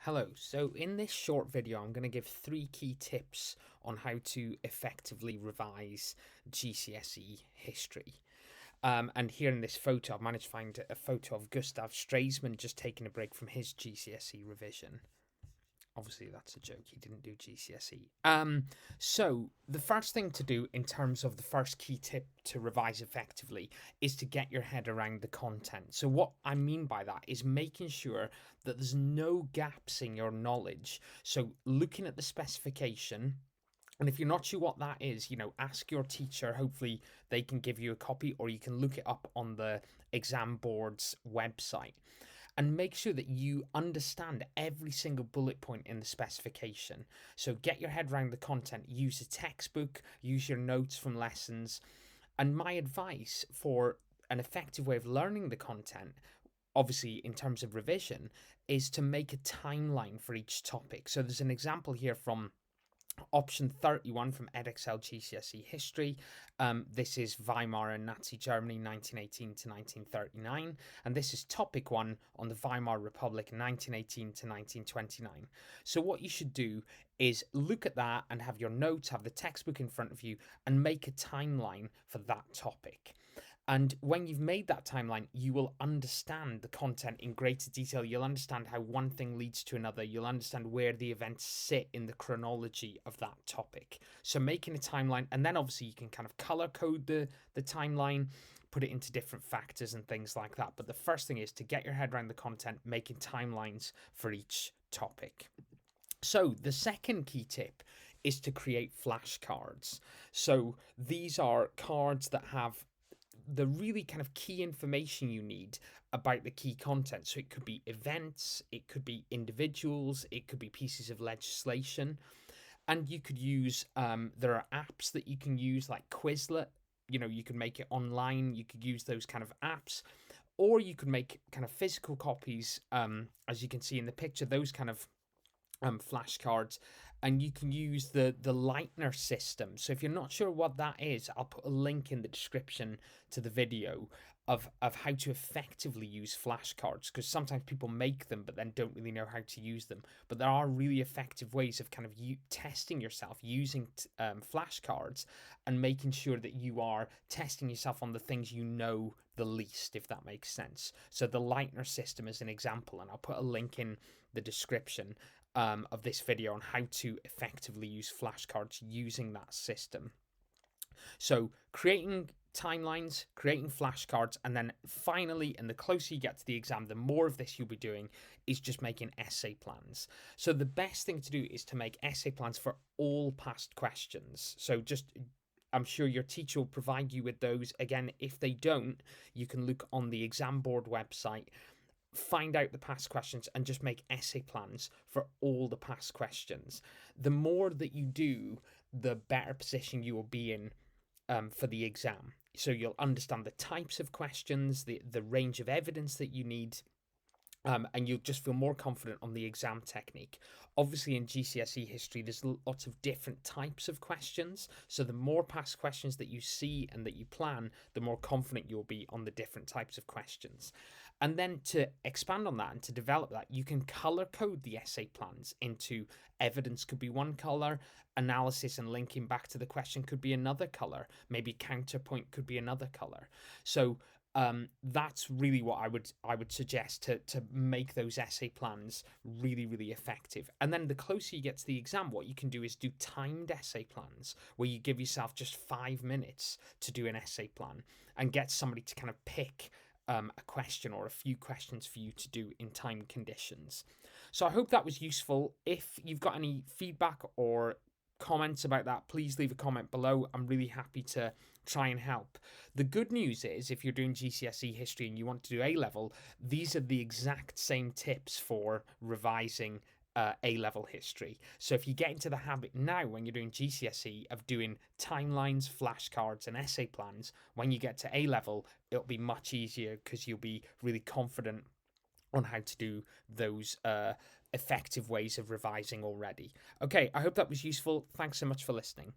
Hello, so in this short video I'm going to give 3 key tips on how to effectively revise GCSE history. And here in this photo I've managed to find a photo of Gustav Stresemann just taking a break from his GCSE revision. Obviously that's a joke, he didn't do GCSE. So the first thing to do in terms of the first key tip to revise effectively is to get your head around the content. So what I mean by that is making sure that there's no gaps in your knowledge. So looking at the specification, and if you're not sure what that is, ask your teacher. Hopefully they can give you a copy, or you can look it up on the exam board's website, and make sure that you understand every single bullet point in the specification. So get your head around the content, use a textbook, use your notes from lessons. And my advice for an effective way of learning the content, obviously in terms of revision, is to make a timeline for each topic. So there's an example here from option 31 from Edexcel GCSE History. This is Weimar and Nazi Germany 1918 to 1939, and this is topic 1 on the Weimar Republic 1918 to 1929. So what you should do is look at that and have your notes, have the textbook in front of you, and make a timeline for that topic. And when you've made that timeline, you will understand the content in greater detail. You'll understand how one thing leads to another. You'll understand where the events sit in the chronology of that topic. So making a timeline, and then obviously you can kind of color code the timeline, put it into different factors and things like that. But the first thing is to get your head around the content, making timelines for each topic. So the second key tip is to create flashcards. So these are cards that have the really kind of key information you need about the key content. So it could be events, it could be individuals, it could be pieces of legislation. And you could use, there are apps that you can use like Quizlet. You can make it online. You could use those kind of apps, or you could make kind of physical copies, as you can see in the picture, those kind of flashcards, and you can use the Lightner system. So if you're not sure what that is, I'll put a link in the description to the video of how to effectively use flashcards, because sometimes people make them but then don't really know how to use them. But there are really effective ways of kind of testing yourself using flashcards, and making sure that you are testing yourself on the things you know the least, if that makes sense. So the Lightner system is an example, and I'll put a link in the description of this video on how to effectively use flashcards using that system. So creating timelines, creating flashcards, and then finally, and the closer you get to the exam, the more of this you'll be doing, is just making essay plans. So the best thing to do is to make essay plans for all past questions. So I'm sure your teacher will provide you with those. Again, if they don't, you can look on the exam board website, find out the past questions, and just make essay plans for all the past questions. The more that you do, the better position you will be in for the exam. So you'll understand the types of questions, the range of evidence that you need, and you'll just feel more confident on the exam technique. Obviously, in GCSE history, there's lots of different types of questions. So the more past questions that you see and that you plan, the more confident you'll be on the different types of questions. And then to expand on that and to develop that, you can color code the essay plans into evidence could be one color, analysis and linking back to the question could be another color, maybe counterpoint could be another color. So that's really what I would suggest to make those essay plans really, really effective. And then the closer you get to the exam, what you can do is do timed essay plans, where you give yourself just 5 minutes to do an essay plan, and get somebody to kind of pick a question or a few questions for you to do in time conditions. So I hope that was useful. If you've got any feedback or comments about that, please leave a comment below. I'm really happy to try and help. The good news is, if you're doing GCSE history and you want to do A-level, these are the exact same tips for revising A-level history. So if you get into the habit now, when you're doing GCSE, of doing timelines, flashcards, and essay plans, when you get to A-level, it'll be much easier, because you'll be really confident on how to do those effective ways of revising already. Okay, I hope that was useful. Thanks so much for listening.